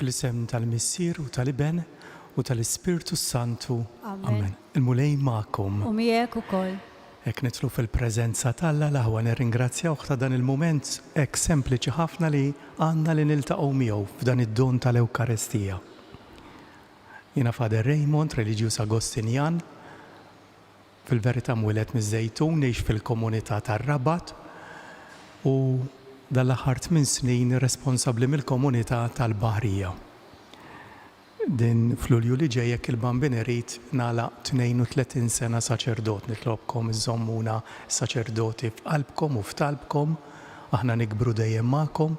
Fl-isem tal-Missier u tal-Iben u tal-Ispirtu Santu. Amen. Il-mulej ma'kom. U miegħek ukoll. Hekk nitlu fil-preżenza tal-Alla l-aħwa nirringrazzjawh ta' dan il-mument hekk sempliċi ħafna li għandna li niltaqgħu miegħu f'dan id-don tal-Ewkaristija. Jiena Fader Raymond, reliġjuż Agostinjan, fil-verità mwieled miż-Żejtun, ngħix fil-komunità tar-Rabat u dal-aħħar 8 snin responsabbli mill-komunità tal-Baħrija. Din fl-Ulju li ġej jekk il-bambin irid nagħlaq 32 sena saċerdot, nitlobkom iżommuna saċerdoti f'qalbkom u f'talbkom, aħna nikbru dejjem magħkom,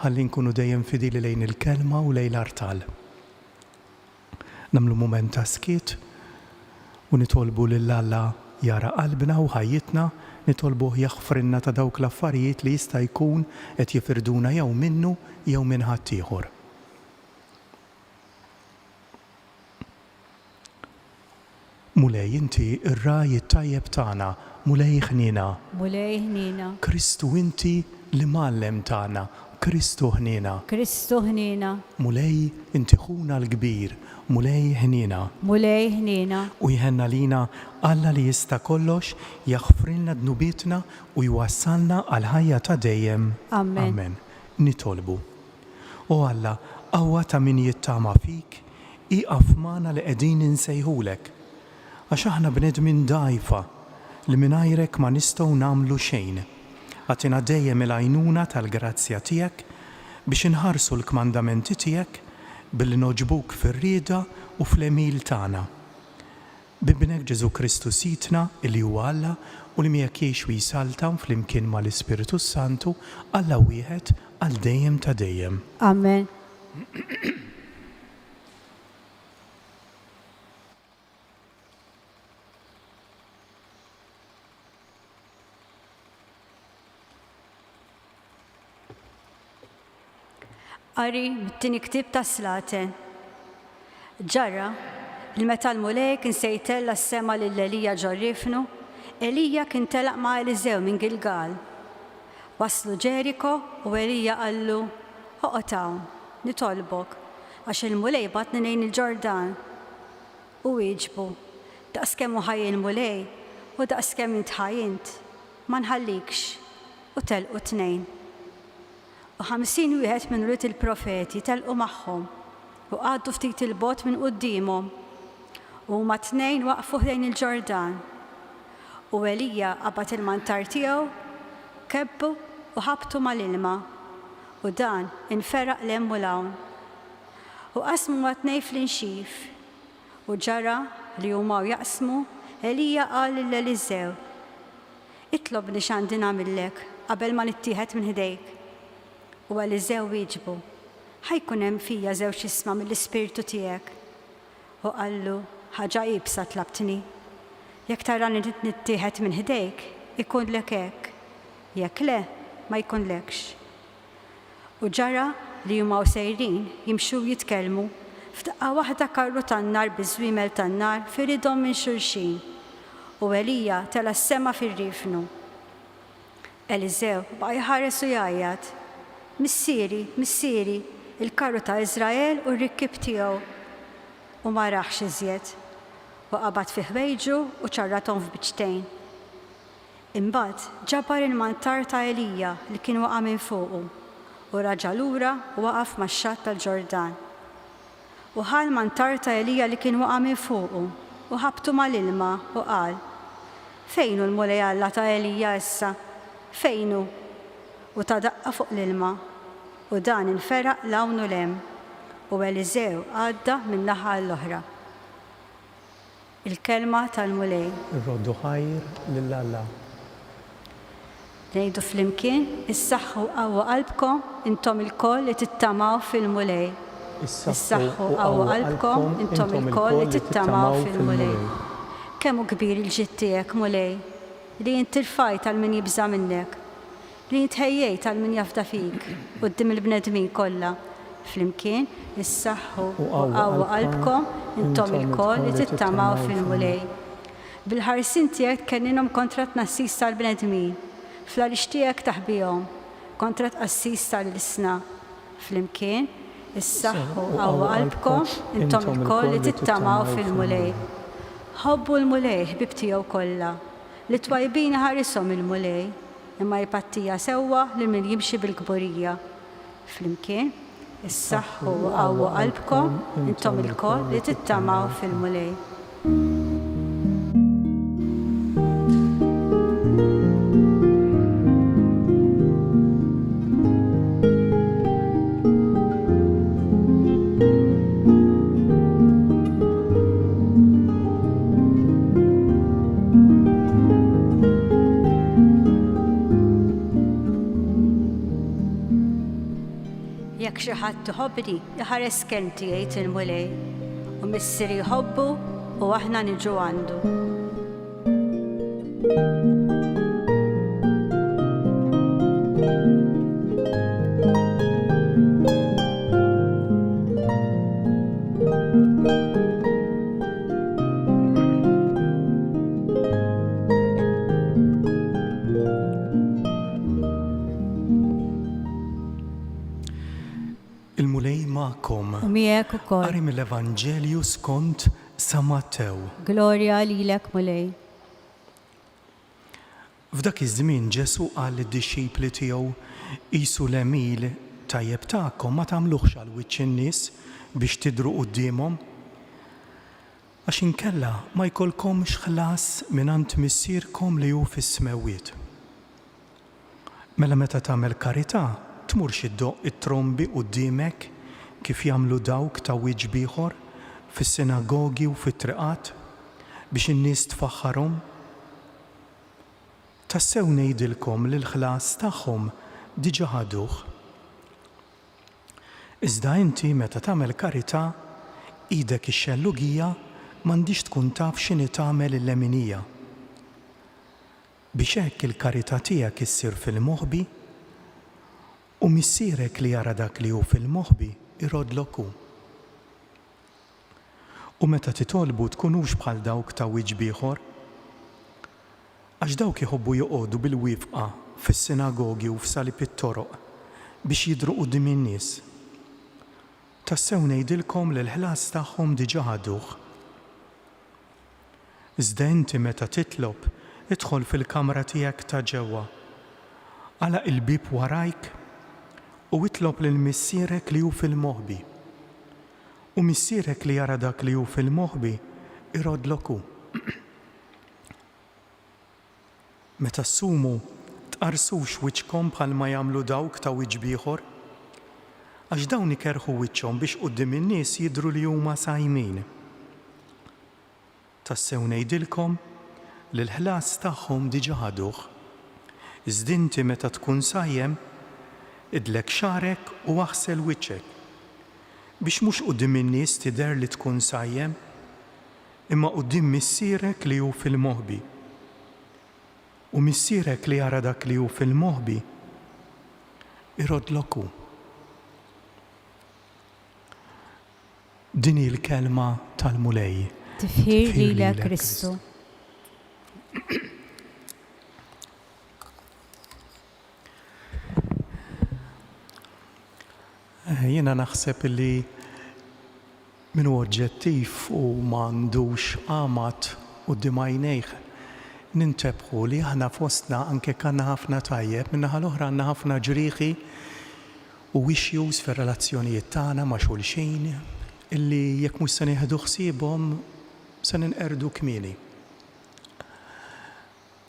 ħalli nkunu dejjem fidili lejn il-kelma u lejn l-artal. Nagħmlu mument ta' skiet u nitolbu lill-Alla jara qalbna u ħajjitna, nitolbuh jaħfrinna ta' dawk l-affarijiet li jista' jkun qed jifirduna jew minnu jew minn ħadd ieħor. Mulej inti ir-raj it-tajjeb tagħna, mulej ħnina. Mulej ħnina. Kristu inti li mallem tagħna, Kristu ħnina. Kristu ħnina. Mulej inti ħuna l-kbir, mulej ħnina. Mulej ħnina. U jħenna lina Alla li jista' kollox jaħfrilna dnubietna u jwassalna għal ħajja ta' dejjem. Amen. Amen. Nitolbu. O Alla, qawwa ta' min jittama fik, iqaf magħna li qegħdin insejħulek. Għax aħna bnedmin dgħajfa li mingħajrek ma nistgħu nagħmlu xejn. Għatina dejjem il-għajnuna tal-grazzja tiegħek biex inħarsu l-kmandamenti tiegħek billi noġbuk fir-rieda u fl-emil tagħna. Bibnek Ġesu Kristu sitna illi huwa Alla u li miegħek jgħix u jisaltam flimkien mal-Ispiritu Santu Alla wieħed għal dejjem ta' dejjem. Amen. Qari mit-tieni ktieb ta' Slaten. Ġara il-meta l-mulej kien se jtella s-sema lil Elija ġorrifnu, Elija kien telaq ma' Eliżew minn Gilgal. Waslu Ġeriko u Elija qallu: "Oqgħod hawn, nitolbok, għax il-mulej batni ngħin il-Ġordan." U wieġbu: "Daqskemm hu ħaj il-mulej u daqskemm int ħajjint, ma nħallikx." U telqu tnejn. U 50 wieħed minn rid il-profeti telqu magħhom u għaddu ftit il-bot minn qudiemhom. U huma tnejn waqfu ħdejn il-Ġordan. U Elija qabad il-mantar tiegħu, kebbu u ħabtu mal-ilma. U dan inferaq lemm u lawn. U qasmu ma tnejn fl-inxif. U ġara li huma jaqsmu, Elija qal lil Eliżew: "Itlobni x'għandi nagħmillek qabel ma nittieħed minn ħdejk." U Eliżew wieġbu: "Ħajkun hemm fija żewġ isma' mill-Ispirtu tiegħek." U qallu: "Ħaġa iebsa tlabtni. Jekk tarani nittieħed minn ħdejk, ikun lek hekk. Jekk le, ma jkunlekx." U ġara li huma sejrin jimxu jitkellmu, f'daqqa waħda karru tan-nar biż-żwiemel tan-nar firidhom minn xulxin. U Elija tela s-sema fir-rifnu. Eliżew baqa' jħares u jgħajjad: "Missieri, missieri, il-karru ta' Iżrael u r-rikkib tiegħu." U ma raħx iżjed. U qabad fi ħwejġu u ċarrathom f'biċtejn. Imbagħad ġabar il-mantar ta' Elija li kien waqa' minn fuqu u raġa lura u waqaf max-xatt tal-Ġordan. U ħal mantar ta' Elija li kien waqa' minn fuqu u ħabtu mal-ilma u qal: fejnu l-mulej Alla ta' Elija issa? Fejnu? U ta' daqqa fuq l-ilma u dan inferaq lawnu lem u Eliżew għadda minn naħa l-oħra. Il-kelma tal-mulej. Irroddu ħajr lill-Alla. Ngħidu flimkien, issaħħu qawwa qalbkom intom il-koll li tittamaw fil-mulej. Issaħħu qawwa qalbkom intom il-koll li tittamaw fil-mulej. Kemm hu kbir il-ġid tiegħek mulej, li inti rfajt għal min jibża minnek, li jitħejjejt għal min jafda fik quddiem il-bnedmin kollha. Flimkien, issaħħu qawwa qalbkom intom il-koll li tittamaw fil-mulej. Bil-ħarsin tiegħek tkellimhom kontra tnassis tal-bnedmin, fl-għaliex tiegħek taħbihom kontra tqassis tal-isna. Flimkien, issaħħu qawwa qalbkom intom il-koll li tittamaw fil-mulej. Ħobbu l-mulej ħbib tiegħu kollha, li twajbin ħarisom il-mulej, imma jpattija sewwa lil min jimxi bil-kburija. Flimkien, issaħħu qawwa qalbkom intom il-koll li tittamaw fil-mulej. Jekk xi ħadd iħobbni, iħares kenti jgħid il-mulej, u missieri jħobbu u aħna niġu għandu. Il-mulej ma'kom. U miegħek ukoll. Qari mill-Evanġelju skont San Mattew. Glorja lilek mulej. F'dak iż-żmien Ġesu qal lid-dixxipli tiegħu qisu l-emil tajjeb tagħkom ma tagħmluhx għal wiċċ in-nies biex tidhru qudiemhom għax inkella ma jkollkomx ħlas mingħand missierkom li hu fis-smewwiet. Mela meta tagħmel karità tmurx iddoq it-trombi quddiemek kif jagħmlu dawk ta' wiġġ ieħor fis-sinagogi u fit-triqat biex in-nies tfaħħarhom. Tassew ngħidilkom li l-ħlas tagħhom diġà ħaduh. Iżda inti meta tagħmel karità idek ix-xellugija m'għandix tkun taf x'inhi tagħmel il-leminija. Biex hekk il-karità tiegħek issir fil-moħħbi u missierek li jara dak li hu fil-moħħbi irodlok hu. U meta titolbu tkunux bħal dawk ta' wiġġ ieħor, għax dawk iħobbu joqogħdu bil-wifqa fis-sinagogi u f'salib it-toroq biex jidhru quddiem in-nies. Tassew ngħidilkom li l-ħlas tagħhom diġà ħaduh. Iżda inti meta titlob idħol fil-kamra tiegħek ta' ġewwa, għalaq il-bieb warajk u itlob lil missierek li hu fil-moħħbi. U missierek li jara dak li hu fil-moħħbi irodlok hu. Meta ssumu tqarsux wiċċkom bħalma jagħmlu dawk ta' wiġġ ieħor, għax dawn ikerħu wiċċhom biex quddiem in-nies jidhru li huma sajmin. Tassew ngħidilkom li l-ħlas tagħhom diġà ħaduh. Iżda inti meta tkun sajjem idlek xarek u aħsel wiċċek biex mhux quddiem in-nies tidher li tkun sajjem imma quddiem missierek li hu fil-moħħbi. U missierek li jara dak li hu fil-moħħbi irodlok hu. Din hi l-kelma tal-mulej. Tifħir lilek Kristu. Jiena naħseb li min huwa oġġettiv u m'għandux qamat quddiem għajnejh nintebħu li aħna fostna anke kanna ħafna tajjeb, min-naħa l-oħra għandna ħafna ġrieħi u issues fir-relazzjonijiet tagħna ma' xulxin illi jekk mhux se nieħdu ħsiebhom se ninqerdu kmieni.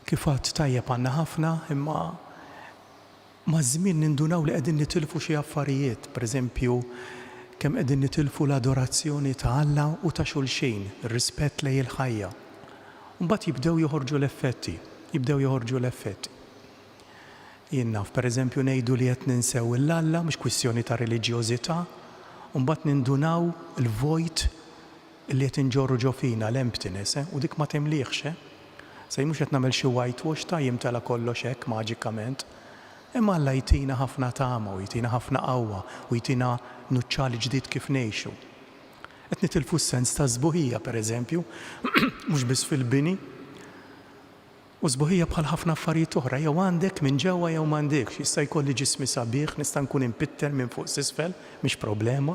Kif għadt tajjeb għandna ħafna imma maż-żmien nindunaw li qegħdin nitilfu xi affarijiet, pereżempju kemm qegħdin nitilfu l-adorazzjoni ta' Alla u ta' xulxin, ir-rispett lejn il-ħajja. Mbagħad jibdew joħorġu l-effetti. Jien naf pereżempju ngħidu li qed ninsew il-Alla mhux kwistjoni ta' reliġjożità, u mbagħad nindunaw il-vojt li qed inġorru ġo fina l-emptiness, u dik ma temliħx. Se mhux qed nagħmel xi whitewash ta' jimtela kollox hekk maġikament. Imma Alla jtina ħafna tama u jtina ħafna qawwa u jtina nuċċali ġdid kif ngħixu. Qed nitilfu s-sens ta' żbuħija pereżempju, mhux biss fil-bini, u żbuħija bħal ħafna affarijiet oħra, jew għandek minn ġewwa jew m'għandekx. Jista' jkolli ġismi sabiħ, nista' nkun impitter minn fuq s'isfel, mhix problema,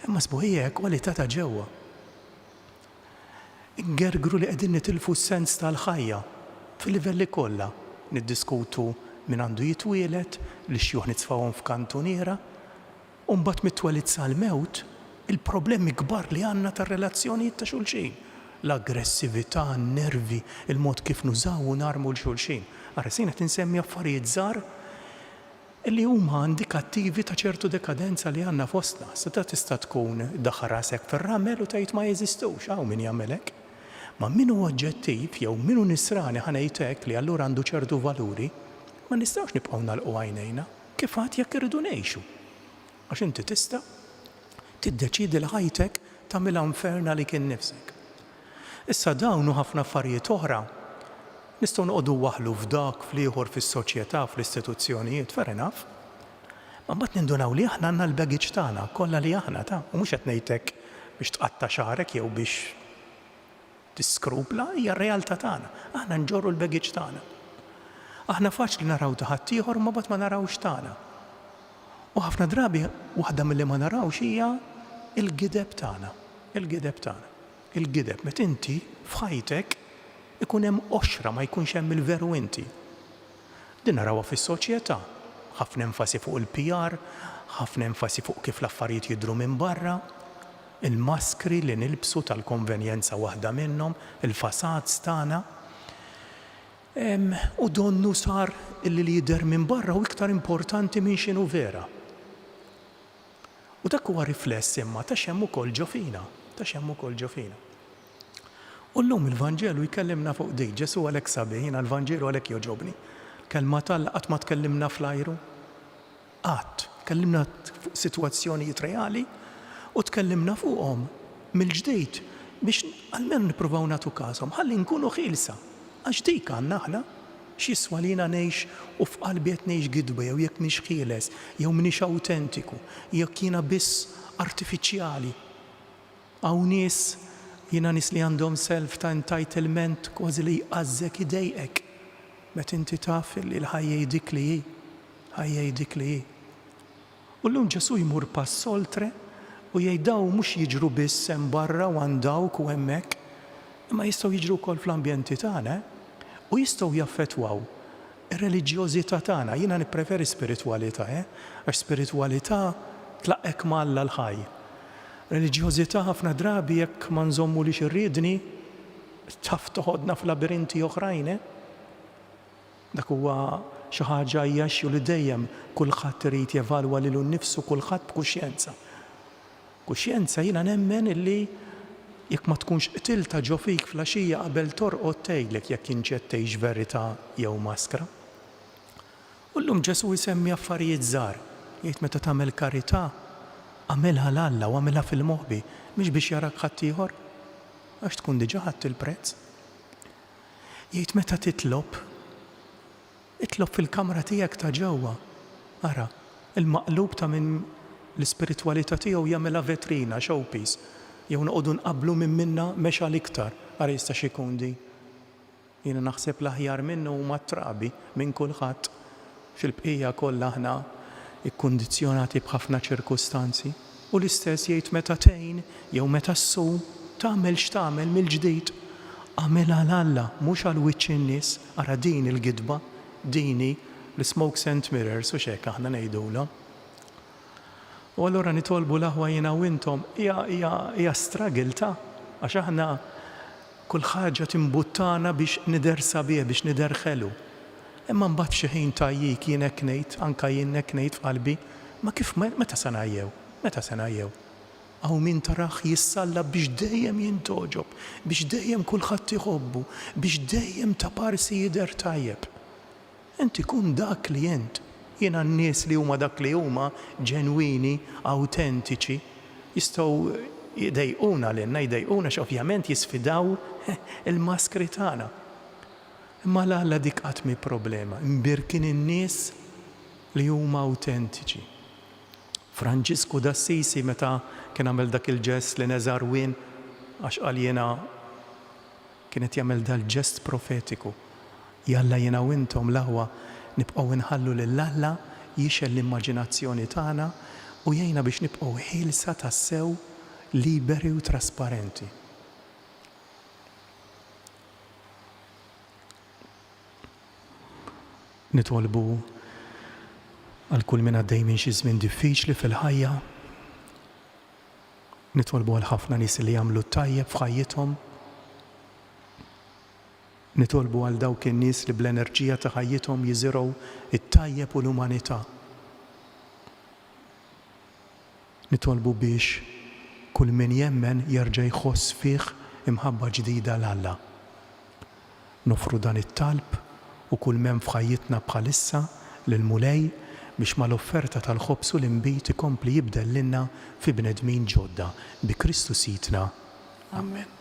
imma żbuħija hekk kwalità ta' ġewwa. Ingergru li qegħdin nitilfu s-sens tal-ħajja fil-livelli kollha. Niddiskutu min għandu jitwielet, li xjuħ nitfawhom f'kantuniera, u mbagħad mitwelid sal-mewt il-problemi kbar li għandna tar-relazzjonijiet ta' xulxin. L-aggressività, n-nervi, il-mod kif nużaw u narmu l-xulxin. Ara sejna tinsemmi affarijiet żgħar li huma indikattivi ta' ċertu dekadenza li għandna fostna. Seta tista' tkun daħħal rasek fir-ramel u tgħid ma jeżistux, hawn min jagħmel hekk. Ma min huwa oġġettiv jew min hu nisrani ħanejt hekk li allura għandu ċertu valuri, ma nistgħux nibqgħu nagħlqu għajnejna kif għad jekk irridu ngħixu. Għax inti tista' tiddeċiedi li ħajtek tagħmilha inferna li kien nifsek. Issa dawn u ħafna affarijiet oħra nistgħu noqogħdu waħlu f'dak fl-ieħor fis-soċjetà fl-istituzzjonijiet, fair enough. Ma mbagħad nindunaw li aħna għandna l-baggage tagħna kollha li aħna u mhux qed ngħidlek biex tqatta' xagħrek jew biex tiskrupla, hija r-realtà tagħna. Aħna nġorru l-baggage tagħna. Aħna faċli naraw ta' ħadd ieħor ma mbagħad ma narawx tagħna. U ħafna drabi waħda milli ma narawx hija il-gideb tagħna. Il-gideb meta inti f'ħajtek ikun hemm oxra ma jkunx hemm il-veru inti. Din narawha fis-soċjetà. Ħafna enfasi fuq il-PR, ħafna enfasi fuq kif l-affarijiet jidhru minn barra, il-maskri li nilbsu tal-konvenjenza waħda minnhom, il-fasads tagħna. U donnu sar illi li jidher minn barra u iktar importanti minn x'inhu vera. U dak huwa rifless imma ta' xemm ukoll ġo fina. U llum il-Vanġelu jkellimna fuq dik, Ġesu għalhekk sabiħ, jiena l-Vanġelu għalhekk joġobni. Kelma tal qatt ma tkellimna fl-ajru. Qatt, tkellimna fuq sitwazzjonijiet reali u tkellimna fuqhom mill-ġdid biex almenu nippruvaw nagħtu każhom ħalli nkunu ħielsa. Għax dik għandna aħna x'jiswa li jiena ngħix u f'qalbi qed ngħix gidba jew jekk mhix ħieles, jew m'iniex awtentiku, jekk jiena biss artifiċjali. Hawn nies jiena nies li għandhom self ta' entitlement kważi li jqażżek idejqek meta inti taf li l-ħajja dik li hi. U llum Ġesu jmur pass oltre u jgħidaw mhux jiġru biss hemm barra u għandawk u hemmhekk, imma jistgħu jiġru wkoll fl-ambjenti tagħna u jistgħu jaffettwaw ir-reliġjożità tagħna. Jiena nippreferi spiritwalità, għax spiritwalità tlaqqek Alla l-ħaj. Reliġjożità ħafna drabi jekk ma nżommu li xirriedni taf toħodna f'labirinti oħrajn. Dak huwa xi ħaġa jgħaxxu li dejjem kulħadd irid jevalwa lilu nnifsu kulħadd b'kuxjenza. Kuxjenza jiena nemmen illi jekk ma tkunx qtilta ġo fik flaxija qabel torqod tgħidlek jekk inċed tgħix verità jew maskra. U llum Ġesu jsemmi affarijiet żgħar, jgħid meta tagħmel karità għamilha l-Alla u għamilha fil-moħħbi mhix biex jarak ħadd ieħor għax tkun diġà ħadt il-prezz. Jgħid meta itlob fil-kamra tiegħek ta' ġewwa. Ara, il-maqlub ta' minn l-ispiritwalità tiegħu jagħmilha vetrina, showpiece, jew noqogħdu nqabblu minn minnha mexa l-iktar. Ara jista' xi jkun di. Jiena naħseb l-aħjar minnu huma trabi minn kulħadd fil-bqija kollha aħna ikkundizzjonati b'ħafna ċirkustanzi. U l-istess jgħid meta tgħin jew meta ssum tagħmel x'tagħmel mill-ġdid. Għamilha l-Alla mhux għal wiċċ in-nies, ara din il-gidba, dini l-smokes and mirrors u x'hekk aħna ngħidulha. U allura nitolbu l-aħwa jiena u intom hija struggle għax aħna kull ħaġa timbuttana biex nidersa bih, biex niderħelu. Imma mbagħad xi ħin tajjik jien hekk ngħid, anke jien hekk ngħid f'qalbi, ma kif meta se ngħajjew? Meta se ngħajjew? Aw min taraħ jissalla biex dejjem jintoġob, biex dejjem kulħadd iħobbu, biex dejjem ta' parsi jidher tajjeb. Inti kun dak li int. Jiena n-nies li huma dak li huma ġenwini, awtentiċi, jistgħu jdejquna lilna, jdejquna x'ovvjament jisfidaw il-maskri tagħna. Imma l-Alla dik qatt mi problema, imbirkin in-nies li huma awtentiċi. Franġisku d'Assisi meta kien għamel dak il-ġest li neżar wien għax qal jiena kienet jagħmel dal-ġest profetiku. Jalla jiena u intom l-aħwa nibqgħu nħallu lill-Alla jixel l-immaġinazzjoni tagħna u jgħinna biex nibqgħu ħielsa tas-sew liberi u trasparenti. Nitolbu għal kull min għaddej minn xi żmien diffiċli fil-ħajja. Nitolbu għal ħafna nies li jagħmlu tajjeb f'ħajjithom. Nitolbu għal dawk in-nies li bl-enerġija ta' ħajjithom jiżirgħu it-tajjeb u l-umanità. Nitolbu biex kull min jemmen jerġa' jħoss fih imħabba ġdida l-Alla. Nofru dan it-talb u kull men f'ħajjitna bħalissa lil-mulej biex mal-offerta tal-ħobs u l-inbit ikompli jibdel lilna fi bnedmin ġodda bi Kristu sitna. Amen.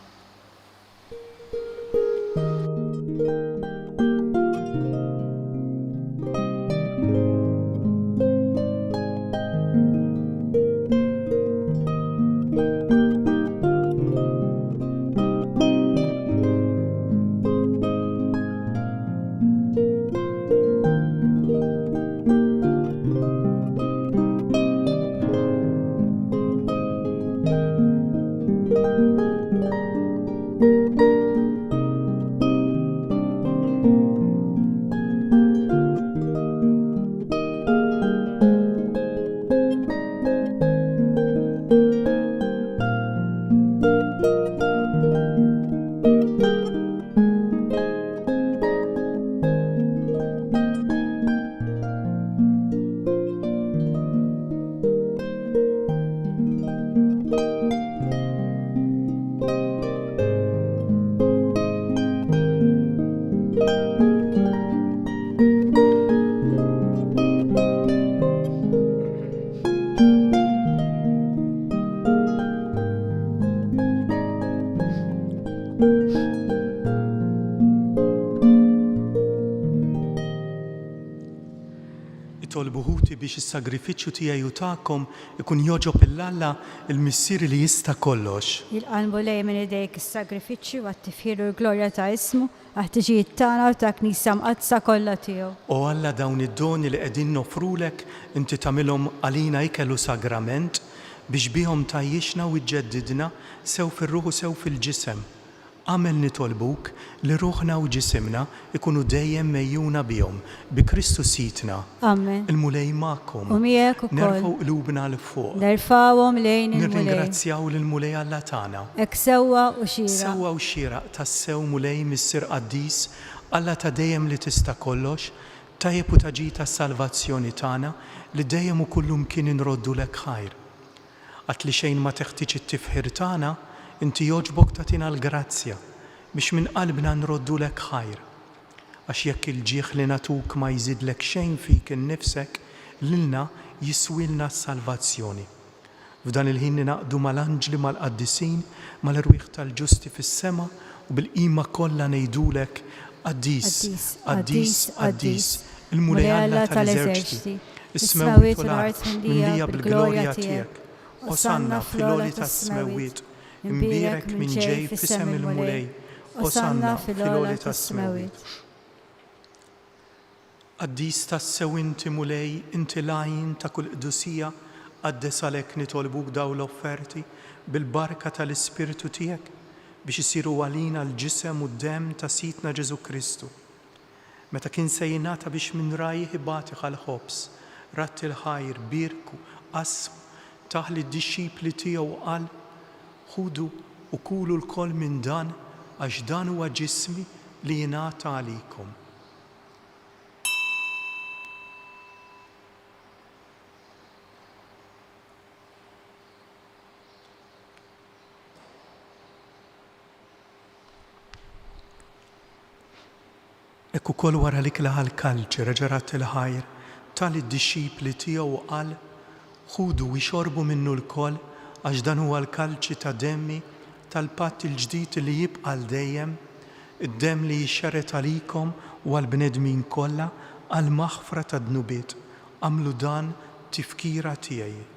Tolbuħuti biex is-sagrifiċċju tiegħi u tagħkom ikun joġob il-Alla il-missier li jista' kollox. Jilqalbu lej minn idejk is-sagrifiċċju għat-tifħir u l-glorja ta' ismu għat-tiġijiet tagħna u ta' Knisja mqadsa kollha tiegħu. O Alla dawn id-doni li qegħdin nofrulek inti tagħmilhom għalina ikel u sagrament biex bihom tajjixna u jġeddidna sew fir-ruħ u sew fil-ġisem. Għamel nitolbuk li ruħna u ġisimna ikunu dejjem mejjuna bihom bi Kristu sitna. Amen. Il-mulej magħkom. U miegħek ukoll. Nerfgħu qlubna l fuq. Nerfgħuhom lejn il-mulej. Nirringrazzjaw lill-mulej Alla tagħna. Hekk sewwa u xieraq. Sewwa u xieraq tas-sew mulej missier qaddis Alla ta' dejjem li tista' kollox, tajjeb u taġi tas-salvazzjoni tagħna li dejjem u kullum kien inroddu lek ħajr. Għat li xejn ma teħtieġ it-tifħir tagħna, inti joġbok tagħtina l-grazzja biex minn qalbna nroddu lek ħajr. Għax jekk il-ġieħ li natuk ma jżidlek xejn fik innifsek, lilna jiswilna s-salvazzjoni. F'dan il-ħin naqdu mal-anġli mal-qaddisin, mal-rwieħ tal-ġusti fis-sema u bil-qima kollha ngħidulek Qaddis, Qaddis, Qaddis, il-mulej Alla tal-eżerċiti, is-smewwiet u l-art mimlija bil-glorja tiegħek. Osanna fil-għoli tas-smewwiet, imbierek minn ġej f'isem il-mulej, Osanna fil-għoli tas-smewwiet. Qaddis tas-sew inti mulej, inti lajn ta' kull qdusija, qaddes għalhekk nitolbuk daw l-offerti bil-barka tal-Ispiritu tiegħek biex isiru għalina l-ġisem u d-dem ta' sitna Ġesu Kristu. Meta kien se jingħata biex minn rajih ibatiħ għal-ħobs, ratti l-ħajr, birku, qasmu, taħli d-disċipli tiegħu qal ħudu u kulu l-koll minn dan għax dan huwa ġismi li jingħata għalikom. Ekku kol wara li klaħa l-kalċi reġarat il-ħajr tal id-disċipli tiegħu qal ħudu u jxorbu minnu l-koll għax dan huwa l-kalċi ta' demmi tal-patt il-ġdid li jibqa' dejjem, id-demm li jixxaret għalikom u għall-bnedmin kollha għal maħfra ta' dnubiet. Għamlu dan tifkira tiegħi.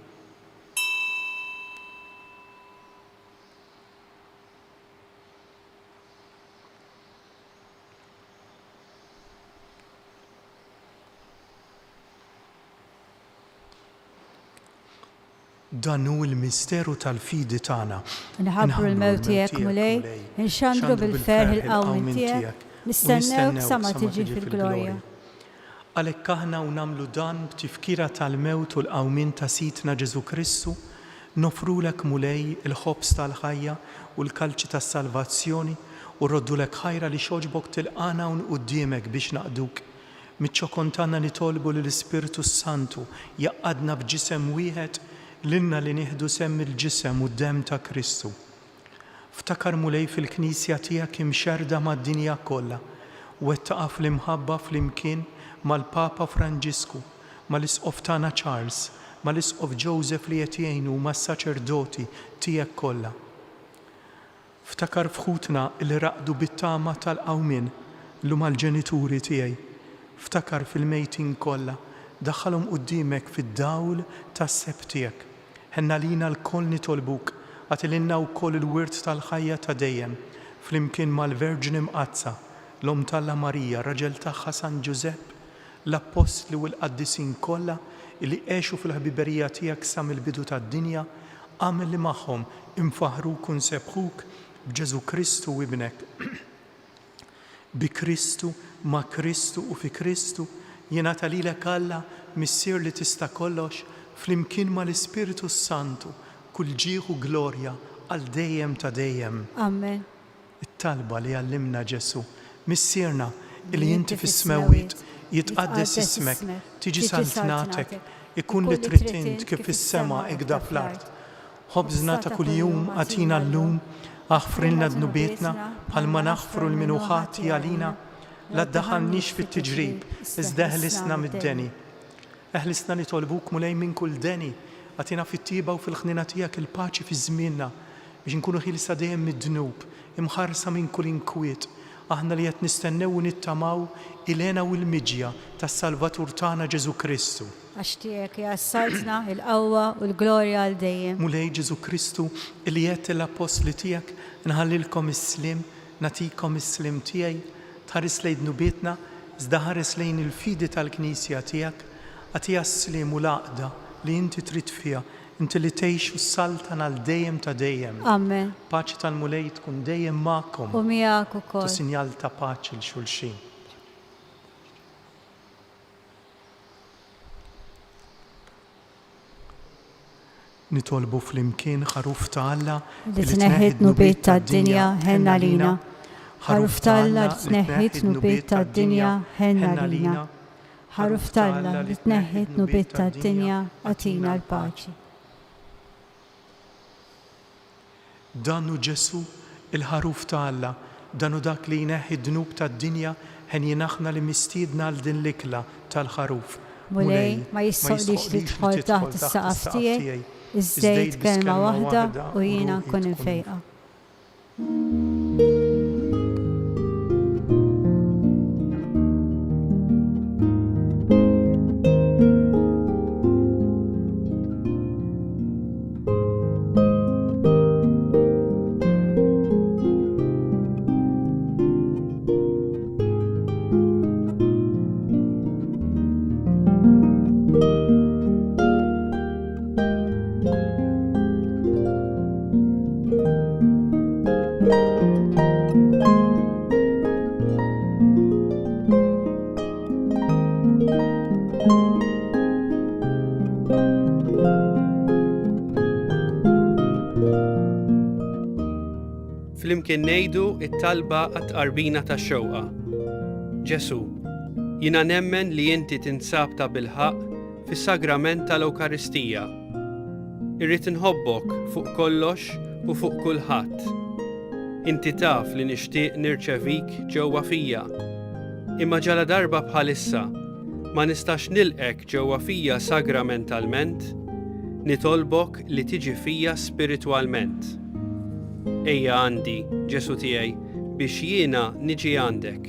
Dan hu l-misteru tal-fidi tagħna. Nħabbru l-mewt tiegħek mulej, nxandru bil-ferħ il-qawmin tiegħek, nistennewk sa ma tiġi fil-glorja. Għalhekk aħna u nagħmlu dan b'tifkira tal-mewt u l-qawmin ta' Sidna Ġesu Kristu, nofrulek mulej il-ħobs tal-ħajja u l-kalċi tas-salvazzjoni u rroddulek ħajra li xoġbok tilqana un quddiemek biex naqduk. Miċ-ċokon tagħna nitolbu lill-Ispiritu Santu jaqqadna b'ġisem wieħed l-inna li nieħdu semm il-ġisem u d-dem ta' Kristu. Ftakar mulej fil-Knisja tiegħek imxerda mad-dinja kollha u wettaqa fl-imħabba fl-imkien mal-Papa Franġisku, mal-Isqof tagħna Charles, mal-Isqof Joseph li qed jgħinu mas-saċerdoti tiegħek kollha. Ftakar fħutna li raqdu bit-tama tal-qawmien llum mal-ġenituri tiegħi. Ftakar fil-mejtin kollha, daħħalhom quddiemek fid-dawl tas-seb tiegħek. Ħenna lina l-koll nitolbuk, għatililna wkoll il-wirt tal-ħajja ta' dejjem, flimkien mal-Verġin imqazza, l-Om Talla Marija, raġel tagħha San Ġusepp, l-Apostli u l-Qaddisin kollha li għexu fil-ħbiberija tiegħek sa mill-bidu tad-dinja, għamel li magħhom infaħruk u nsebħuk b'Ġesu Kristu u ibnek. Bi Kristu, ma' Kristu u fi Kristu, jingħata lilek Alla missier li tista' kollox, flimkien mal-Ispiritu Santu, kull ġieħ u glorja għal dejjem ta' dejjem. Amen. It-talba li għallimna Ġesu, missierna li inti fis-smewit, jitqaddes ismek, tiġi saltnatek, ikun li trid int kif fis-sema ikda fl-art. Ħobżna ta' kuljum għatina llum, aħfrilna dnubietna bħalma naħfru l-minuħati għalina, la ddaħħalniex fit-tiġrib, iżda ħlisna mid-deni. Eħlisna nitolbuk mulej minn kull deni, għatina fit-tiba u fil-ħnina tiegħek il-paċi fi żmienna biex nkunu ħilsa dejjem mid-dnub, imħarsa minn kull inkwiet. Aħna li qed nistennew u nittamaw ilena u l-miġja tas-Salvatur tagħna Ġesu Kristu. Għax tiegħek jassaltna il-qawwa u l-glorja għal dejjem. Mulej Ġesu Kristu li qed l-apostli tiegħek nħallilkom is-slim, natikom is-slim tiegħi, tħares lejn dnubietna, iżda ħares lejn il-fidi tal-Knisja tiegħek, għatija s-slim u l-aqda li inti trid fiha, inti li tgħix u s-saltan għal dejjem ta' dejjem. Amen. Paċi tal-mulej tkun dejjem magħkom. U miegħek ukoll. Tu sinjal ta' paċi l xulxin. Nitolbu fl-imkien ħaruf ta' Alla li tneħħid nubiet tad-dinja ħenna lina. Ħaruf ta' Alla li tneħħid nubiet tad-dinja ħenna lina. Ħaruf Alla li tneħħid nubiet tad-dinja għatina l-paċi. Danu Ġesu il-ħaruf ta' Alla, danu dak li jneħħi d-dnub tad-dinja ħen jinaħna li mistiedna għal din l-ikla tal-ħaruf. Mulej ma jissoqlix li tħol taħt is-saqaf tiegħi, iżdejt kelma waħda u jiena nkun infejqa. flimkien ngħidu t-talba għat-tqarbina tax-xewqa. Ġesu, jiena nemmen li inti tinsab ta' bilħaq fis-sagrament tal-Ewkaristija. Irrid inħobbok fuq kollox u fuq kulħadd. Inti taf li nixtieq nirċevik ġewwa fija. Imma ġala darba bħalissa ma nistax nilqek ġewwa fija sagramentalment, nitolbok li tiġi fija spiritwalment. Ejja għandi, Ġesu tiegħi, biex jiena niġi għandek.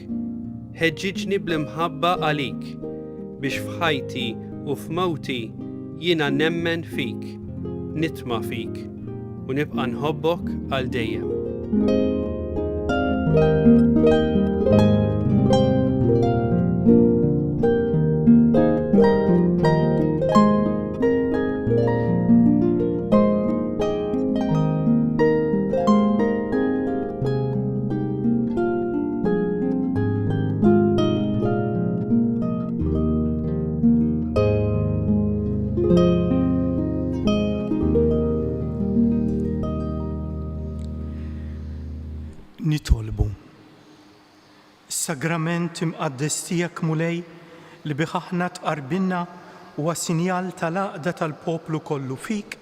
Ħeġġiġni bl-imħabba għalik, biex f'ħajti u f'mewti jiena nemmen fik, nitma' fik u nibqa' nħobbok għal dejjem. Nitolbu. Is-sagrament imqaddes tiegħek mulej li bih aħna tqarbilna huwa sinjal tal-għaqda tal-poplu kollu fik,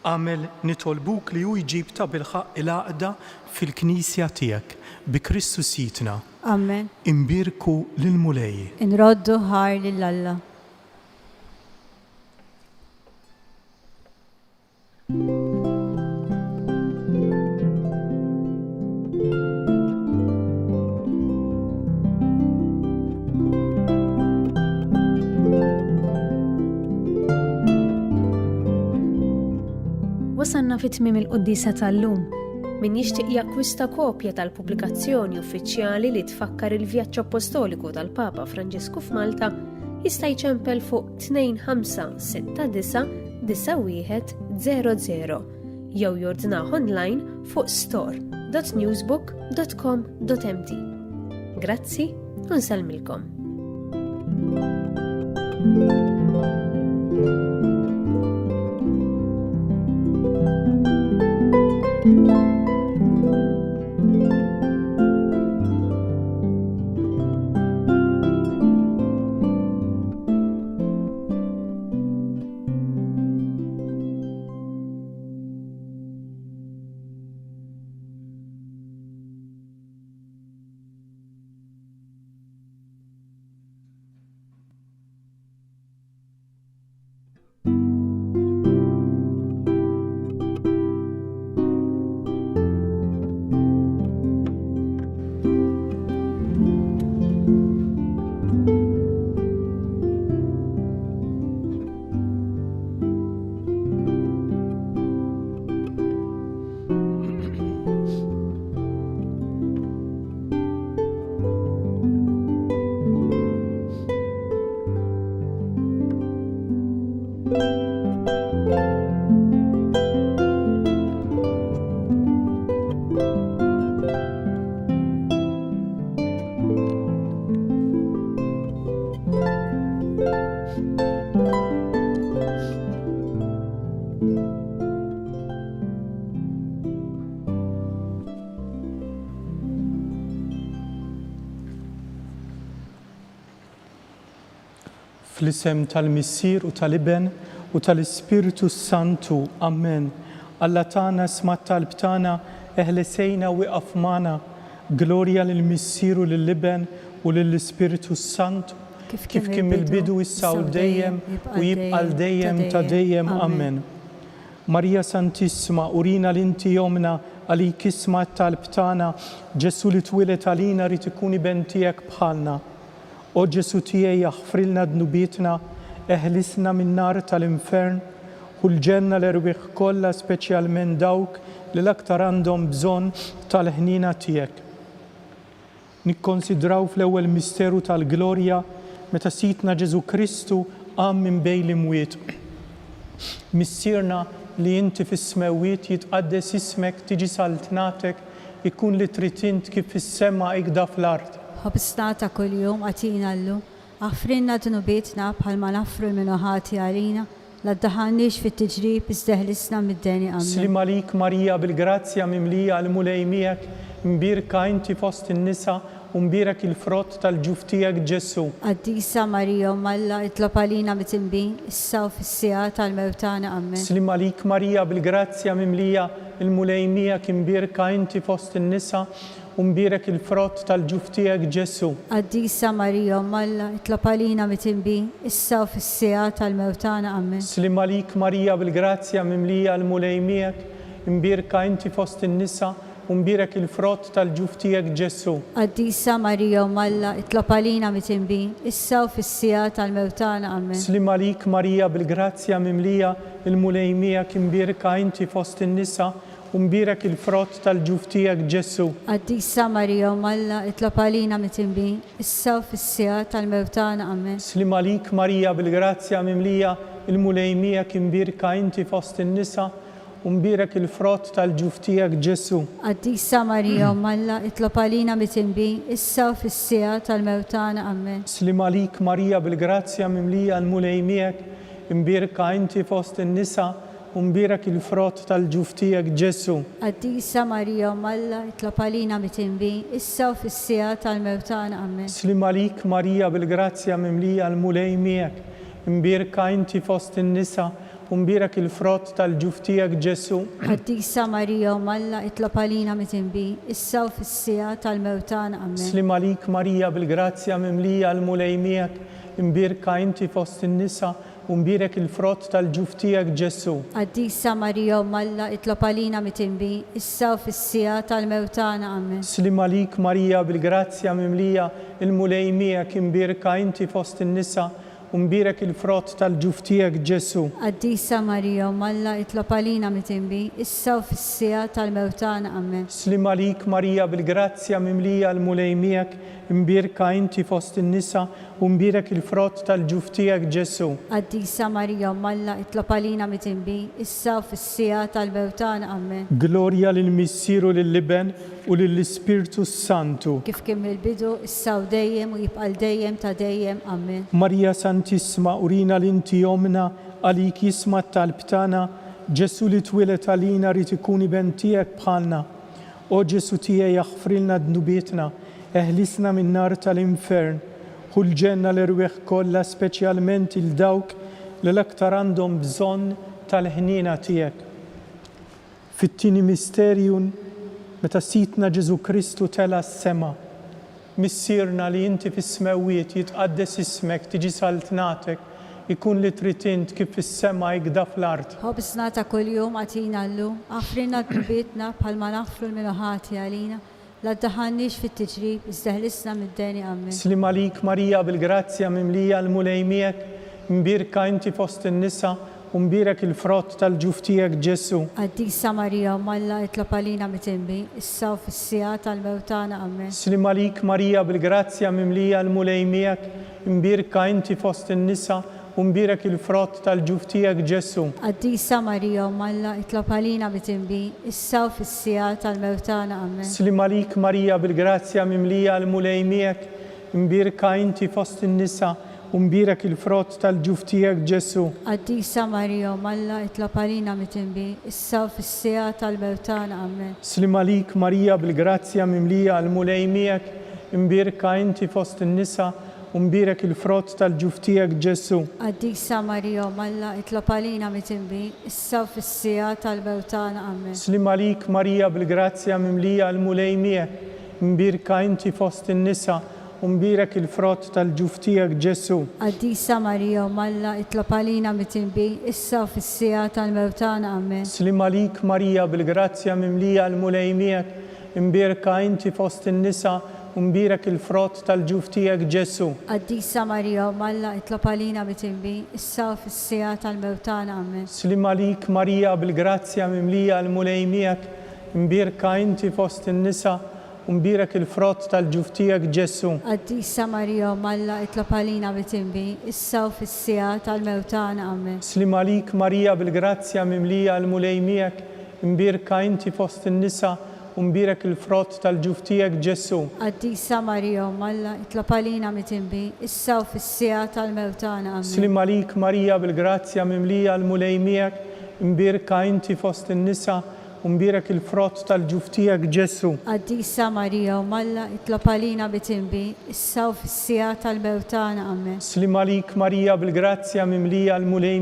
għamel nitolbuk li hu jġib ta' bilħaq il-għaqda fil-Knisja tiegħek bi Kristu sitna. Amen. Imbirku lil mulej. Inroddu ħar lill-Alla. Wasanna fit-tmiem il-Quddisa tal-lum. Min jixtieq jakkwista kopja tal-pubblikazzjoni uffiċjali li tfakkar il-vjaġġ apostoliku tal-Papa Franġisku f'Malta jista' jċempel fuq 25699100 jew jordnah online fuq store.newsbook.com.mt. Grazzi u nsellmilkom. Fl-isem tal-Missier u tal-Iben u tal-Ispiritu Santu. Amen. Alla tagħna smat talb tagħna eħlesejna wieqaf magħna. Glorja lill-Missier u lill-Iben u lill-Ispiritu Santu. Kif kien il-bidu issa u dejjem u jibqa' dejjem ta' dejjem. Amen. Marija Santissima, urina l-inti jomna għalik isma' talb tagħna. Ġesu li twilet għalina rid ikun iben tiegħek bħalna. O Ġesu tiegħi jaħfrilna dnubietna, eħlisna min-nar tal-infern u l-ġenna l-erbieħ kollha speċjalment dawk li l-aktar għandhom bżonn tal-ħnina tiegħek. Nikkonsidraw fl-ewwel misteru tal-glorja meta sitna Ġesu Kristu qam minn bejn l-imwiet. Missierna li inti fis-smewiet jitqaddes ismek tiġi saltnatek ikun li trid int kif fis-sema ikda fl-ard. Ħobsna ta' kuljum għatina llum, għafrinna dnubietna bħalma nafru l-minuħati għalina, لا تدخلنيش في التجريب استهلسنا مداني آمين. سلم عليك ماريا بالجراتيا مملية الملائميك مباركة أنت في وسط النساء ومبارك الفروت تالجوفتيك جسو. قديسة مريم ملا اطلب علينا متنبي الساو في السيات الموتانا آمين. سلم عليك ماريا بالجراتيا مملية الملائميك مباركة أنت في وسط النساء ومبارك الفروت تالجوفتيك جسو. قديسة مريم ملا اطلب علينا متنبي الساو في السيات الموتانا آمين. سلم عليك ماريا بالجراتيا مملية الملائميك مباركة أنت في وسط النساء ومبارك الفروت تالجوفتيك جسو. قديسة مريم ملا اطلب علينا متنبي الساو في السيات الموتانا آمين. سلم عليك ماريا بالجراتيا مملية الملائميك مباركة أنت في وسط النساء ومبارك الفروت تالجوفتيك جسو. قديسة مريم ملا اطلب علينا متنبي الساو في السيات الموتانا آمين. سلم عليك ماريا بالجراتيا مملية الملائميك مباركة أنت في وسط النساء ومبارك الفروت تالجوفتيك جسو. قديسة مريم ملا اطلب علينا متنبي الساو في السيات الموتانا آمين. سلم عليك ماريا بالجراتيا مملية الملائميك مباركة أنت في وسط النساء ومبارك الفروت تالجوفتيك جسو. قديسة مريم ملا اطلب علينا متنبي الساو في السيات الموتانا آمين. سلم عليك ماريا بالجراتيا مملية الملائميك مباركة أنت في وسط النساء ومبارك الفروت تالجوفتيك جسو. قديسة مريم ملا اطلب علينا متنبي الساو في السيات الموتانا آمين. سلم عليك ماريا بالجراتيا مملية الملائميك مباركة أنت في وسط النساء ومبارك الفروت تالجوفتيك جسو. قديسة مريم ملا اطلب علينا متنبي الساو في السيات الموتانا آمين. سلم عليك ماريا بالجراتيا مملية الملائميك مباركة أنت في وسط النساء ومبارك الفروت تالجوفتيك جسو. قديسة مريم ملا اطلب علينا متنبي الساو في السيات الموتانا آمين. سلم عليك ماريا بالجراتيا مملية الملائميك مباركة أنت في وسط النساء ومبارك الفروت تالجوفتيك جسو. قديسة مريم ملا اطلب علينا متنبي الساو في السيات الموتانا آمين. جلوريا للمسير للبن وللسبيرتو سانتو. كيف كمل البدو الساو دايم ويبقى الدايم تدايم آمين. ماريا سانتيسما أورينا لنتي يومنا عليك اسمها تالبتانا جسو لتولت علينا رتكوني بنتيك بخالنا او جسو تيه يغفر لنا ذنوبيتنا اهلسنا من نار الانفيرن هل جنة لرويخ كلها سبيشالمنت الدوك للأكتر عندهم بزون تالهنينا تيك. في التيني ميستيريون متسيتنا جزو كريستو تلا السما مسيرنا لي انت في السماويت يتقدس اسمك تجي سلطناتك يكون لتريتنت كيف في السماء يقدر في الارض. خبزنا كل يوم اعطينا له اغفرنا ذنوبنا بحال ما نغفر المنوحات علينا لا تدخلنيش في التجريب استهلسنا من الداني آمين. سلم عليك ماريا بالجراتيا مملية الملائميك مباركة أنت في وسط النساء ومبارك الفروت تالجوفتيك جسو. قديسة مريم ملا اطلب علينا متنبي الساو في السيات الموتانا آمين. سلم عليك ماريا بالجراتيا مملية الملائميك مباركة أنت في وسط النساء ومبارك الفروت تالجوفتيك جسو. قديسة مريم ملا اطلب علينا متنبي الساو في السيات الموتانا آمين. سلم عليك ماريا بالجراتيا مملية الملائميك مباركة أنت في وسط النساء ومبارك الفروت تالجوفتيك جسو. قديسة مريم ملا اطلب علينا متنبي الساو في السيات الموتانا آمين. سلم عليك ماريا بالجراتيا مملية الملائميك مباركة أنت في وسط النساء ومبارك الفروت تالجوفتيك جسو. قديسة مريم ملا اطلب علينا متنبي الساو في السيات الموتانا آمين. سلم عليك ماريا بالجراتيا مملية الملائميك مباركة أنت في وسط النساء ومبارك الفروت تالجوفتيك جسو. قديسة مريم ملا اطلب علينا متنبي الساو في السيات الموتانا آمين. سلم عليك ماريا بالجراتيا مملية الملائميك مباركة أنت في وسط النساء ومبارك الفروت تالجوفتيك جسو. قديسة مريم ملا اطلب علينا متنبي الساو في السيات الموتانا آمين. سلم عليك ماريا بالجراتيا مملية الملائميك مباركة أنت في وسط النساء ومبارك الفروت تالجوفتيك جسو. قديسة مريم ملا اطلب علينا متنبي الساو في السيات الموتانا آمين. سلم عليك ماريا بالجراتيا مملية الملائميك مباركة أنت في وسط النساء u mbirak il-frott tal-ġuf tiegħek Ġesu. Qaddisa Marija Umm Alla, itlob għalina mitinbi, issa u fis-sija tal-mewtana. Amen. Slim għalik Marija bil-grazzja mimlija l-mulej imbirka inti fost in-nisa u mbirak il-frott tal-ġuf tiegħek Ġesu. Qaddisa Marija Umm Alla, itlob għalina mitinbi, issa u fis-sija tal-mewtana. Amen. Slim għalik Marija bil-grazzja mimlija l-mulej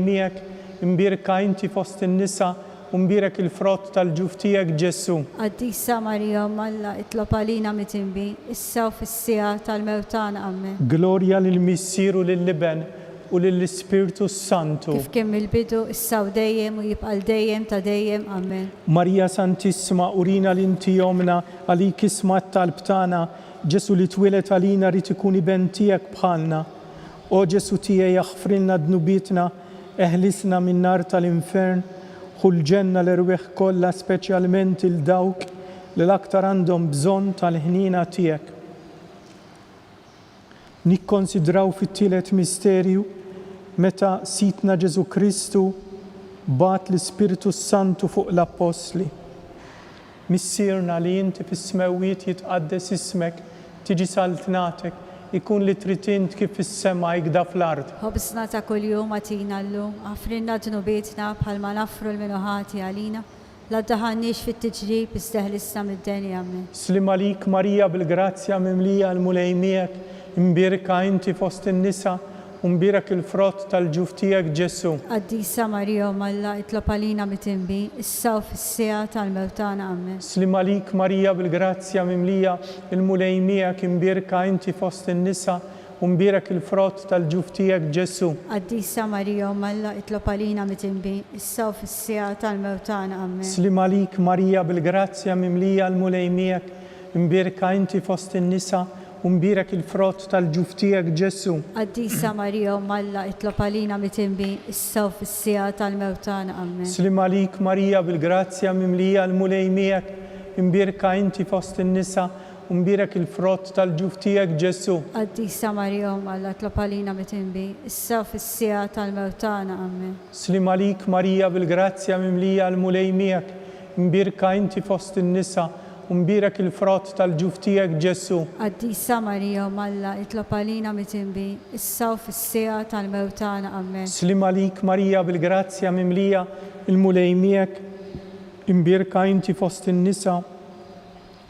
imbirka inti fost in-nisa u mbirak il-frott tal-ġuf tiegħek Ġesu. Qaddisa Marija Umm Alla, itlob għalina mitinbi, issa u fis-sija tal-mewtana. Amen. Glorja lill-Missieru lill-Liben u lill-Ispiritu Santu. Kif kemm il-bidu, issa u dejjem u jibqal dejjem ta' dejjem. Amen. Marija Santissima, urina l-inti jomna għalik isma t-talb tagħna, Ġesu li twilet għalina rid ikun iben tiegħek bħalna. O Ġesu tiegħi jaħfrilna dnubietna, eħlisna min nar tal-infern, ħulġenna l-irwieħ kollha speċjalment il-dawk li l-aktar għandhom bżonn tal-ħnina tiegħek. Nikkonsidraw fit-tielet misterju meta sitna Ġesu Kristu bat l-Ispiritu Santu fuq l-Apostli. Missierna li inti fis-smewwiet jitqaddes ismek, tiġi saltnatek, ikun li tritint kif fis-sema jgda fl-ard. Ħobsna ta' kuljum għatina llum, għafrinna dnubietna bħalma nafru l-minuħati għalina, la daħannix fit-tiġrib isteħlisna mid-deni. Amen. Slim għalik Marija bil-grazzja mimlija l-mulej miegħek, imbirka inti fost in-nisa u mbirak il-frott tal-ġuf tiegħek Ġesu. Qaddisa Marija Umm Alla, itlob għalina mitinbi, issa u fis-sija tal-mewtana. Amen. Slim għalik Marija bil-grazzja mimlija il-mulej miegħek, imbirka inti fost in-nisa u mbirak il-frott tal-ġuf tiegħek Ġesu. Qaddisa Marija Umm Alla, itlob għalina mitinbi, issa u fis-sija tal-mewtana. Amen. Slim għalik Marija bil-grazzja mimlija il-mulej miegħek, imbirka inti fost in-nisa u mbirak il-frott tal-ġuf tiegħek Ġesu. Qaddisa Marija Umm Alla, itlob għalina mitinbi, issa u fis-sija tal-mewtana. Amen. Slim għalik Marija bil-grazzja mimlija l-mulej miegħek, imbirka inti fost in-nisa u mbirak il-frott tal-ġuf tiegħek Ġesu. Qaddisa Marija Umm Alla, itlob għalina mitinbi, issa u fis-sija tal-mewtana. Amen. Slim għalik Marija bil-grazzja mimlija l-mulej miegħek, imbirka inti fost in-nisa u mbirak il-frott tal-ġuf tiegħek Ġesu. Qaddisa Marija Umm Alla, itlob għalina mitinbi, issa u fis-sija tal-mewtana. Amen. Slim għalik Marija bil-grazzja mimlija il-mulej miegħek, imbirka inti fost in-nisa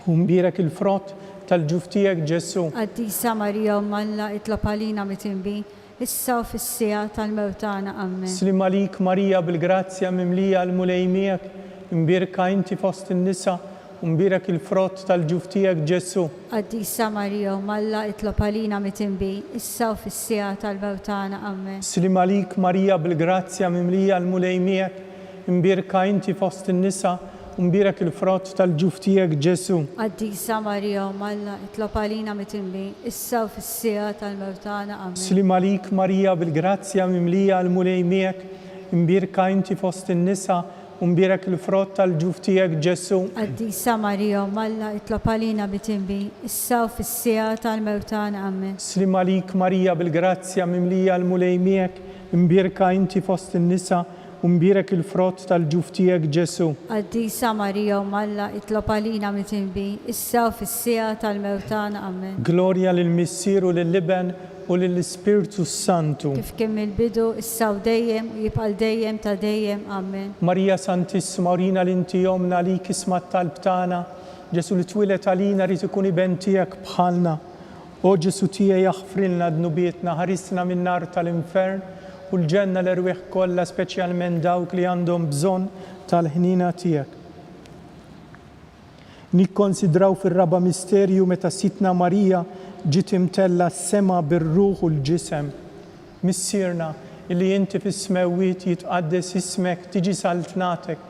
u mbirak il-frott tal-ġuf tiegħek Ġesu. Qaddisa Marija Umm Alla, itlob għalina mitinbi, issa u fis-sija tal-mewtana. Amen. Slim għalik Marija bil-grazzja mimlija l-mulej miegħek, imbirka inti fost in-nisa u mbirak il-frott tal-ġuf tiegħek Ġesu. Qaddisa Marija Umm Alla, itlob għalina mitinbi, issa u fis-sija tal-mewtana. Amen. Slim għalik Marija bil-grazzja mimlija l-mulej miegħek, imbirka inti fost in-nisa u mbirak il-frott tal-ġuf tiegħek Ġesu. Qaddisa Marija Umm Alla, itlob għalina mitinbi, issa u fis-sija tal-mewtana. Amen. Slim għalik Marija bil-grazzja mimlija l-mulej miegħek, imbirka inti fost in-nisa u mbirak il-frott tal-ġuf tiegħek Ġesu. Qaddisa Marija Umm Alla, itlob għalina mitinbi, issa u fis-sija tal-mewtana. Amen. Slim għalik Marija bil-grazzja mimlija l-mulej miegħek, imbirka inti fost in-nisa u mbirak il-frott tal-ġuf tiegħek Ġesu. Qaddisa Marija Umm Alla, itlob għalina mitinbi, issa u fis-sija tal-mewtana. Amen. Glorja lill-Missieru lill-Liben u lill-Ispiritu Santu. Kif kemm il-bidu, issa u dejjem u jibqal dejjem ta' dejjem. Amen. Marija Santissima, urina l-inti jomna għalik isma t-talb tagħna, Ġesu li twilet għalina rid ikun iben tiegħek bħalna. O Ġesu tiegħi jaħfrilna dnubietna, ħarisna min nar tal-infern u l-ġenna l-irwieħ kollha speċjalment dawk li għandhom bżonn tal-ħnina tiegħek. Nikkonsidraw fir-raba misterju meta sitna Marija ġiet imtella s-sema bir-ruħ u l-ġisem. Missierna illi inti fis-smewwiet jitqaddes ismek, tiġi saltnatek,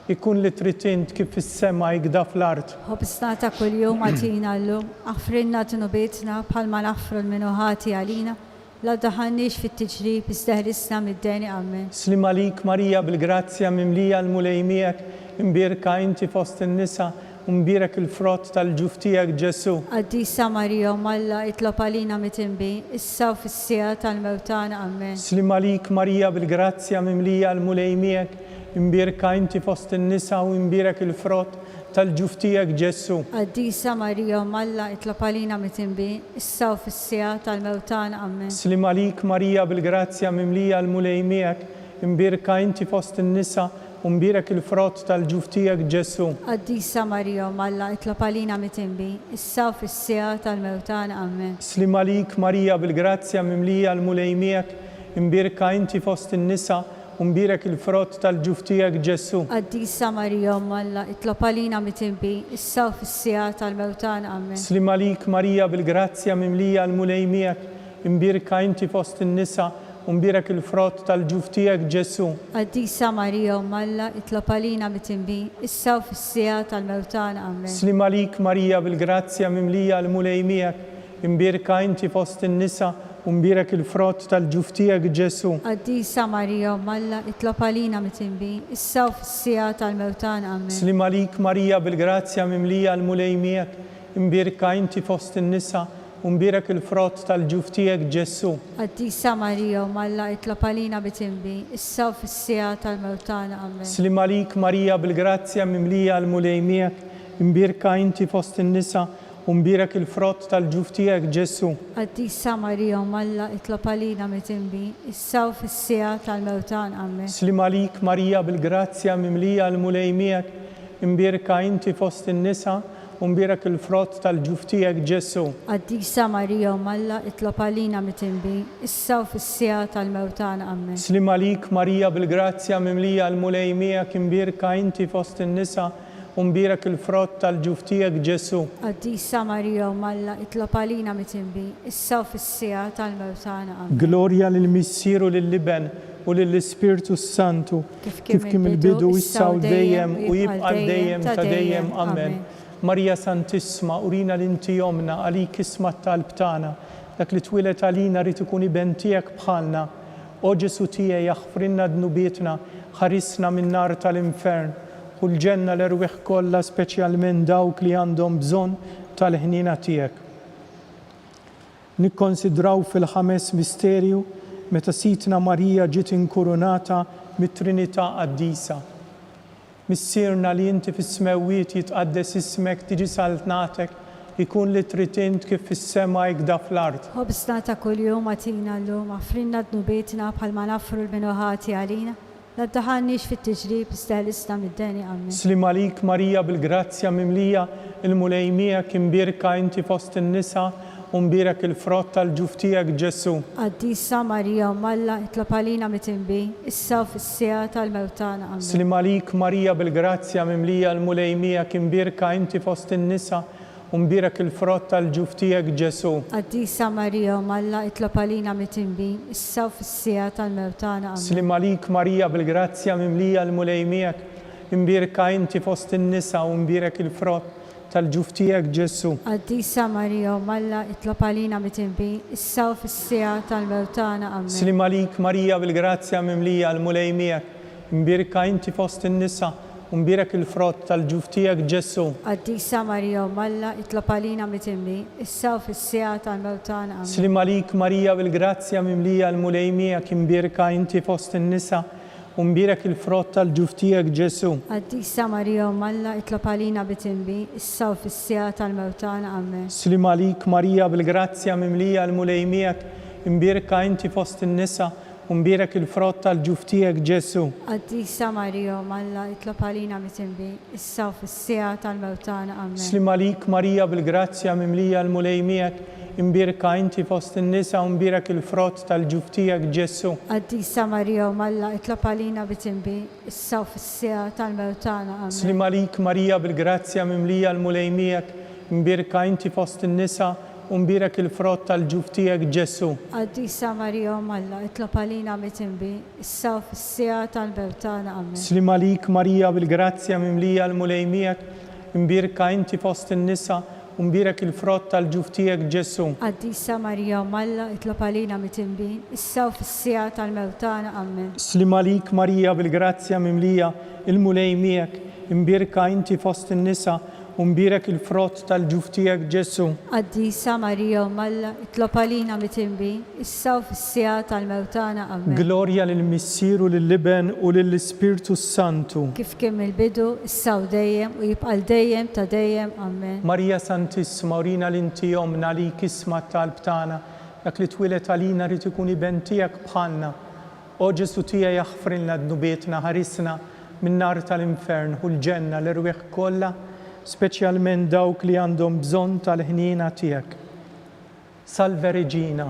ikun li tritint kif fis-sema jgda fl-ard. Ħobsna ta' kuljum għatina llum, għafrinna dnubietna bħalma nafru l-minuħati għalina, la daħannix fit-tiġrib isteħlisna mid-deni. Amen. Slim għalik Marija bil-grazzja mimlija l-mulej miegħek, imbirka inti fost in-nisa u mbirak il-frott tal-ġuf tiegħek Ġesu. Qaddisa Marija Umm Alla, itlob għalina mitinbi, issa u fis-sija tal-mewtana. Amen. Slim għalik Marija bil-grazzja mimlija l-mulej miegħek, imbierka inti fost in-nisa u imbierak il-frott tal-ġuf tiegħek Ġesu. Qaddisa Marija Malla itlob għalina mitinbi, issa u fis-sija tal-mewtan amen. Slim għalik Marija bil-grazzja mimlija l-mulej miegħek, imbierka inti fost in-nisa u imbierak il-frott tal-ġuf tiegħek Ġesu. Qaddisa Marija Malla itlob għalina mitinbi, issa u fis-sija tal-mewtan amen. Slim għalik Marija bil-grazzja mimlija l-mulej miegħek, imbierka inti fost in-nisa u imbierak il-frott tal-ġuf tiegħek Ġesu. Qaddisa Marija Malla itlob għalina mitinbi, issa u fis-sija tal-mewtan amen. Slim għalik Marija bil-grazzja mimlija l-mulej miegħek, imbierka inti fost in-nisa u imbierak il-frott tal-ġuf tiegħek Ġesu. Qaddisa Marija Malla itlob għalina mitinbi, issa u fis-sija tal-mewtan amen. Slim għalik Marija bil-grazzja mimlija l-mulej miegħek, imbierka inti fost in-nisa u imbierak il-frott tal-ġuf tiegħek Ġesu. Qaddisa Marija Malla itlob għalina mitinbi, issa u fis-sija tal-mewtan amen. Slim għalik Marija bil-grazzja mimlija l-mulej miegħek, imbierka inti fost in-nisa u imbierak il-frott tal-ġuf tiegħek Ġesu. Qaddisa Marija Malla itlob għalina mitinbi, issa u fis-sija tal-mewtan amen. Slim għalik Marija bil-grazzja mimlija l-mulej miegħek, imbierka inti fost in-nisa u imbierak il-frott tal-ġuf tiegħek Ġesu. Qaddisa Marija Malla itlob għalina mitinbi, issa u fis-sija tal-mewtan amen. Slim għalik Marija bil-grazzja mimlija l-mulej miegħek, imbierka inti fost in-nisa u imbierak il-frott tal-ġuf tiegħek Ġesu. Qaddisa Marija Malla itlob għalina mitinbi, issa u fis-sija tal-mewtan amen. Slim għalik Marija bil-grazzja mimlija l-mulej miegħek, imbierka inti fost in-nisa u imbierak il-frott tal-ġuf tiegħek Ġesu. Qaddisa Marija Malla itlob għalina mitinbi, issa u fis-sija tal-mewtan amen. Glorja lill-Missieru lill-Liben u lill-Ispirtu Santu, kif kien il-bidu issa u dejjem u jibqa' dejjem ta' dejjem. Amen. Marija Santissima, urina l-inti jomna għalik isma t-talb tagħna, dak li twilet għalina rid ikun iben tiegħek bħalna. O Ġesu tiegħi jaħfrinna dnubietna, ħarisna min-nar tal-infern u l-ġenna l-erwieħ kollha speċjalment dawk li għandhom bżonn tal-ħnina tiegħek. Nikkonsidraw fil-ħames misterju meta sitna Marija ġiet inkurunata mit-Trinità Qaddisa. Missierna li inti fis-smewiet jitqaddes ismek, tiġi saltnatek, ikun li trid int kif fis-sema jgda fl-ard. Ħobsna ta' kuljum għatina llum, għafrinna dnubietna bħalma nafru l-minuħati għalina, la ddaħalniex fit-tiġrib isteħlisna mid-deni amen. Slim għalik Marija bil-grazzja mimlija il-mulej miegħek, imbierka inti fost in-nisa u imbierak il-frott tal-ġuf tiegħek Ġesu. Qaddisa Marija Malla itlob għalina mitinbi, issa u fis-sija tal-mewtan amen. Slim għalik Marija bil-grazzja mimlija l-mulej miegħek, imbierka inti fost in-nisa u imbierak il-frott tal-ġuf tiegħek Ġesu. Qaddisa Marija Malla itlob għalina mitinbi, issa u fis-sija tal-mewtan amen. Slim għalik Marija bil-grazzja mimlija l-mulej miegħek, imbierka inti fost in-nisa u imbierak il-frott tal-ġuf tiegħek Ġesu. Qaddisa Marija Malla itlob għalina mitinbi, issa u fis-sija tal-mewtan amen. Slim għalik Marija bil-grazzja mimlija l-mulej miegħek, imbierka inti fost in-nisa u imbierak il-frott tal-ġuf tiegħek Ġesu. Qaddisa Marija Malla itlob għalina mitinbi, issa u fis-sija tal-mewtan amen. Slim għalik Marija bil-grazzja mimlija l-mulej miegħek, imbierka inti fost in-nisa u imbierak il-frott tal-ġuf tiegħek Ġesu. Qaddisa Marija Malla itlob għalina mitinbi, issa u fis-sija tal-mewtan amen. Slim għalik Marija bil-grazzja mimlija l-mulej miegħek, imbierka inti fost in-nisa u imbierak il-frott tal-ġuf tiegħek Ġesu. Qaddisa Marija Malla itlob għalina mitinbi, issa u fis-sija tal-mewtan amen. Slim għalik Marija bil-grazzja mimlija l-mulej miegħek, imbierka inti fost in-nisa u imbierak il-frott tal-ġuf tiegħek Ġesu. Qaddisa Marija Malla itlob għalina mitinbi, issa u fis-sija tal-mewtan amen. Slim għalik Marija bil-grazzja mimlija l-mulej miegħek, imbierka inti fost in-nisa u imbierak il-frott tal-ġuf tiegħek Ġesu. Qaddisa Marija Malla itlob għalina mitinbi, issa u fis-sija tal-mewtan amen. Slim għalik Marija bil-grazzja mimlija l-mulej miegħek, imbierka inti fost in-nisa u imbierak il-frott tal-ġuf tiegħek Ġesu. Qaddisa Marija Malla itlob għalina mitinbi, issa u fis-sija tal-mewtan amen. Slim għalik Marija bil-grazzja mimlija il-mulej miegħek, imbierka inti fost in-nisa u Umbirek il-frott tal-ġuftijek Ġesu. Qaddisa Marija Malla, itlob għalina mitinbin, issa u fis-sija tal-mewtana. Amen. Gloria lill-Missieru lill-Liben u lill-Ispirtu Santu. Kif kien mill-bidu, issa u dejjem u jibqa' dejjem ta' dejjem. Amen. Marija Santissima, urina l-inti jomna li kisma talb tagħna, dak li twilet għalina rrid ikun iben tiegħek bħalna. O Ġesu tija jaħfrilna d-nubietna ħarisna min nar tal-infern u l-ġenna l-irwieħ kollha, speċjalment dawk li għandhom bżonn tal-ħnina tiegħek. Salve Reġina,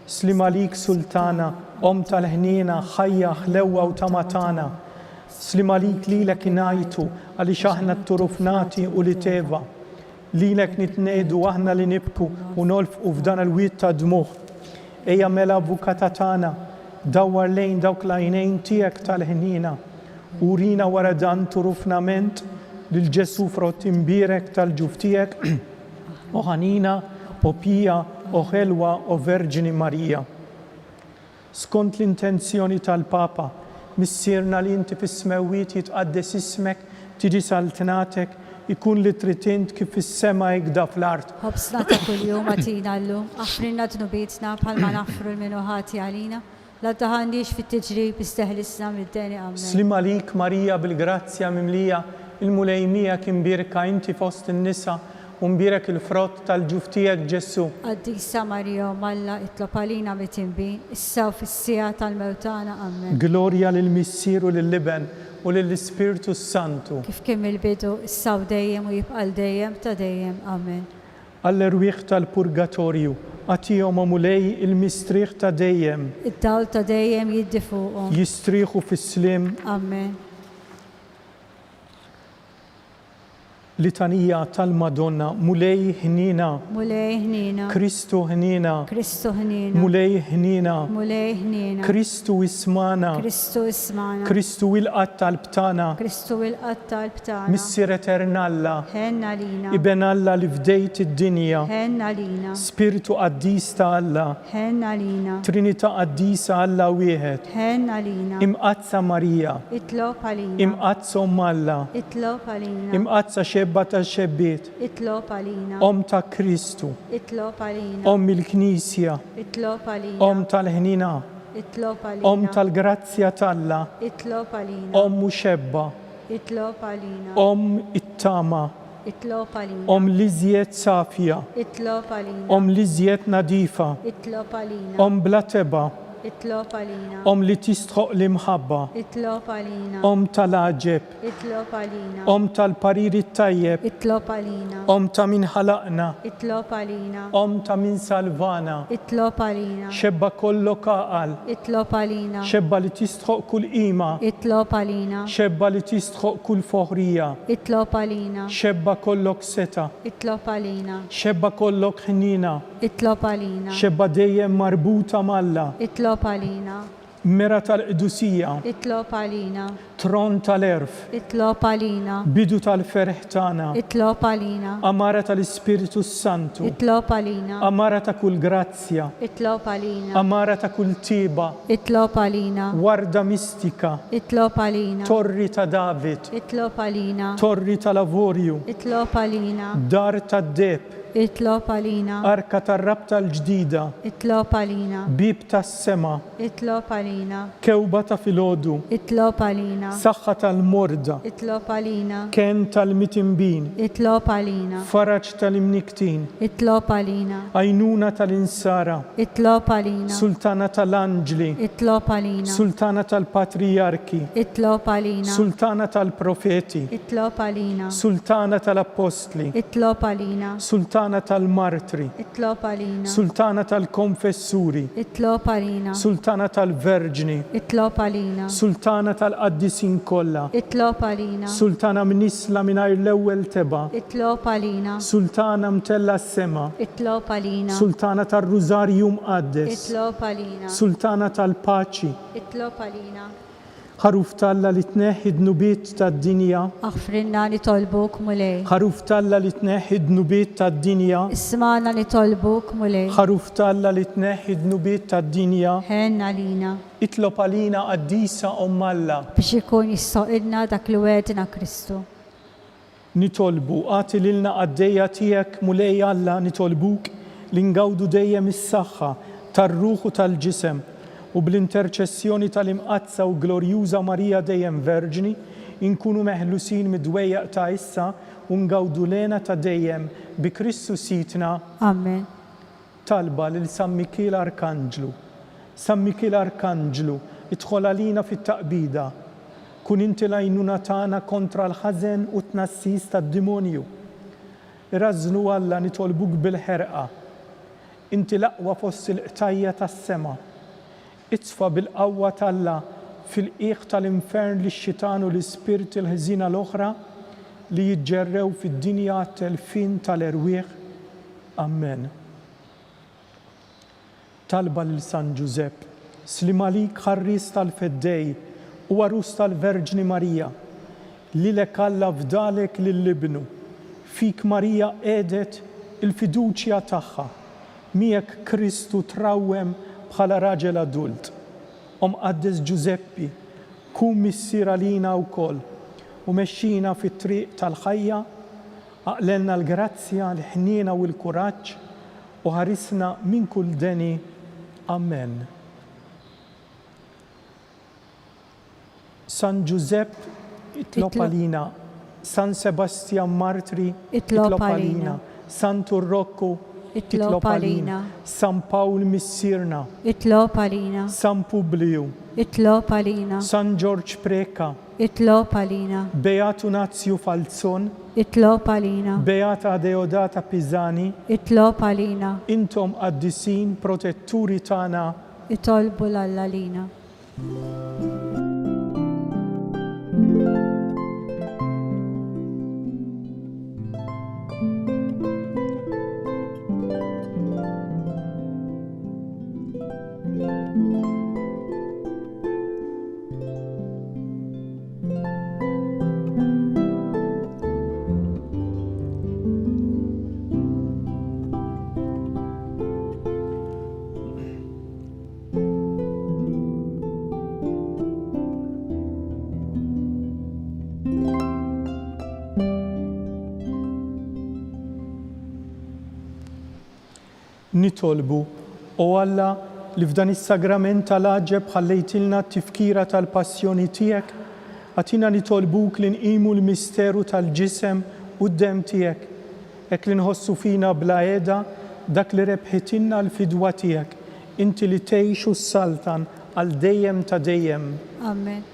slim għalik Sultana, Om tal-ħnina, ħajja ħlewwa u tamatana. Slim għalik lilek ingħajtu għaliex aħna t-turufnati u li teva. Lilek nitnedu aħna li nibku u nolfqu f'dan il-wiet ta' dmuħ. Ejja mela avukata tagħna, dawwar lejn dawk l-għajnejn tiegħek tal-ħnina. Urina wara dan turufnament lil Ġesu frott imbirek tal-ġuftijek, o ħanina, o pija, o ħelwa, o Verġini Marija. Skont l-intenzjoni tal-Papa, missierna li inti fis-smewwiet jitqaddes ismek, tiġi saltnatek, ikun li tritint kif fis-sema jgda fl-art. Ħobsna ta' kuljum għatina llum, aħfrinna dnubietna bħalma naħfru l-minuħati għalina. La taħandix fit-tiġrib isteħlisna mid-deni. Amen. Slim għalik Marija bil-grazzja mimlija, il-mulejmija kien birka inti fost in-nisa u mbirek il-frott tal-ġuftijek Ġesu. Qaddisa Marija Malla, itlob għalina mitinbin, issa u fis-sija tal-mewtana. Amen. Gloria lill-Missieru lill-Liben u lill-Ispirtu Santu. Kif kien mill-bidu, issa u dejjem u jibqa' dejjem ta' dejjem. Amen. All-irwieħ tal-purgatorju, għatihom mulej il-mistriħ ta' dejjem. Id-dawl ta' dejjem jiddi fuqhom. Jistriħu fis-slim. Amen. Litanija tal-Madonna, mulej ħnina. Mulej ħnina. Kristu ħnina. Kristu ħnina. Mulej ħnina. Mulej ħnina. Kristu ismana. Kristu ismana. Kristu il-qatt tal-btana. Kristu il-qatt tal-btana. Missier eternalla. Ħenna lina. Iben Alla li fdejt id-dinja. Ħenna lina. Spiritu qaddis ta' Alla. Ħenna lina. Trinità qaddisa Alla wieħed. Ħenna lina. Imqazza Marija. Itlob għalina. Imqazza Alla. Itlob għalina. Imqazza xebba ta' xebbiet. Itlob għalina. Om ta' Kristu. Itlob għalina. Om il-Knisja. Itlob għalina. Om tal-ħnina. Itlob għalina. Om tal-grazzja talla. Itlob għalina. Om muxebba. Itlob għalina. Om it-tama. Itlob għalina. Om liżjiet safja. Itlob għalina. Om liżjiet nadifa. Itlob għalina. Om blateba. Itlob għalina. Om li tistħoq l-imħabba. Itlob għalina. Om tal-aġeb. Itlob għalina. Om tal-pariri tajjeb. Itlob għalina. Om ta' min ħalaqna. Itlob għalina. Om ta' min salvana. Itlob għalina. Xebba kollok aqal. Itlob għalina. Xebba li tistħoq kull qima. Itlob għalina. Xebba li tistħoq kull foħrija. Itlob għalina. Xebba kollok seta. Itlob għalina. Xebba kollok ħnina. Itlob għalina. Xebba dejjem marbuta malla. Itlob għalina. Mera tal-qdusija. Itlob għalina. Tron tal-erf. Itlob għalina. Bidu tal-ferħ tagħna. Itlob għalina. Amara tal-Ispiritu Santu. Itlob għalina. Amara ta' kull grazzja. Itlob għalina. Amara ta' kull tiba. Itlob għalina. Warda mistika. Itlob għalina. Torri ta' David. Itlob għalina. Torri tal-Avorju. Itlob għalina. Dar tad-deb. Itlob għalina. Arka tar-rabta l-ġdida. Itlob għalina. Bib tas-sema. Itlob għalina. Kewba ta' filgħodu. Itlob għalina. Saħħa tal-morda. Itlob għalina. Ken tal-mitimbin. Itlob għalina. Faraġ tal-imniktin. Itlob għalina. Għajnuna tal-insara. Itlob għalina. Sultana tal-anġli. Itlob għalina. Sultana tal-patriarki. Itlob għalina. Sultana tal-profeti. Itlob għalina. Sultana tal-apostli. Itlob għalina. Sultana tal-martri. Itlob għalina. Sultana tal-konfessuri. Itlob għalina. Sultana tal-verġni. Itlob għalina. Sultana tal-qaddisin kollha. Itlob għalina. Sultana mnisla mingħajr l-ewwel teba. Itlob għalina. Sultana mtella s-sema. Itlob għalina. Sultana tal-Rużarju mqaddes. Itlob għalina. Sultana tal-paċi. Itlob għalina. Ħaruf talla li tneħħi d-nubiet tad-dinja. Aħfrinna nitolbuk mulej. Ħaruf talla li tneħħi d-nubiet tad-dinja. Ismana nitolbuk mulej. Ħaruf talla li tneħħi d-nubiet tad-dinja. Ħenna lina. Itlob għalina qaddisa Omm Alla. Biex ikun jissoqilna dak li wedna Kristu. nitolbu għati lilna għaddejja tiegħek mulej Alla nitolbuk li ngawdu dejjem is-saħħa tar-ruħ u tal-ġisem u bl-interċessjoni tal-imqazza u glorjuża Marija dejjem Verġni inkunu meħlusin mid-dwejjaq ta' issa u ngawdu lena ta' dejjem bi Kristu sitna. Amen. Talba lil San Mikiel Arkanġlu. San Mikiel Arkanġlu, idħol għalina fit-taqbida. Kun inti l-għajnuna tagħna kontra l-ħażen u tnassis tad-dimonju. Irażnu Alla nitolbuk bil-ħerqa. Inti l-aqwa fost il-qtajja tas-sema. Itfa bil-qawwa t'Alla fil-qiegħ tal-infern lix-xitan u l-ispirti l-ħżina l-oħra li jiġġerrew fid-dinja telfin tal-erwieħ. Amen. Talba lil San Giuseppe, Slimalik ħarris tal-feddej u għarus tal-Verġni Marija, li lek Alla fdalek lill-libnu, fik Marija edet il-fiduċja tagħha, miegħek Kristu trawwem bħala raġel adult. Qaddis Giuseppi, kun missier għalina wkoll u mexxina fit-triq tal-ħajja, aqlelna l-grazzja, l-ħniena u l-kuraġġ u ħarisna minn kull deni. Amen. San Giuseppe itlob għalina, San Sebastian Martri itlob għalina, San Turrocco itlob għalina, San Paul Missirna itlob għalina, San Publiu itlob għalina, San George Preka itlob għalina, Beatu Nazio Falzon itlob għalina, Beata Deodata Pisani itlob għalina, intom qaddisin protetturi tagħna itolbu l-Alla lina. Nitolbu, o Alla li f'dan is-sagrament tal-aġeb ħallejtilna t-tifkira tal-passjoni tiegħek, għatina nitolbuk li nqimu l-misteru tal-ġisem u d-dem tiegħek, hekk li nħossu fina bla qiegħda dak li rebħitilna l-fidwa tiegħek, inti li tgħixu s-saltan għal dejjem ta' dejjem. Amen.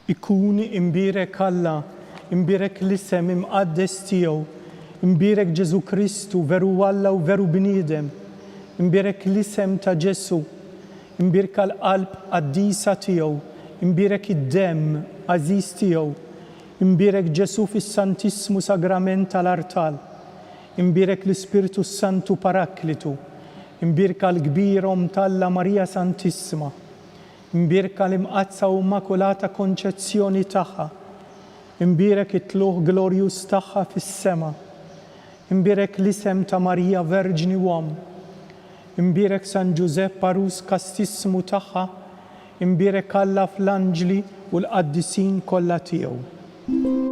Ikun imbirek Alla, imbirek l-isem imqaddes tiegħu, imbirek Ġesu Kristu veru Alla u veru bniedem, imbirek l-isem ta' Ġesu, imbirek l-qalb qaddisa tiegħu, imbirek id-dem għażiż tiegħu, imbirek Ġesu fis-Santissimu Sagrament tal-Artal, imbirek l-Ispiritu Santu Paraklitu, imbirek l-kbirhom tal-Alla Marija Santissima, imbirek l-imqazza u Immakulata Konċezzjoni tagħha, imbirek it-tluħ glorjuż tagħha fis-sema, imbirek l-isem ta' Marija Verġni Uom, imbirek San Giuseppe Arus Kastissimu tagħha, imbirek Alla fl-anġli u l-qaddisin kollha tiegħu.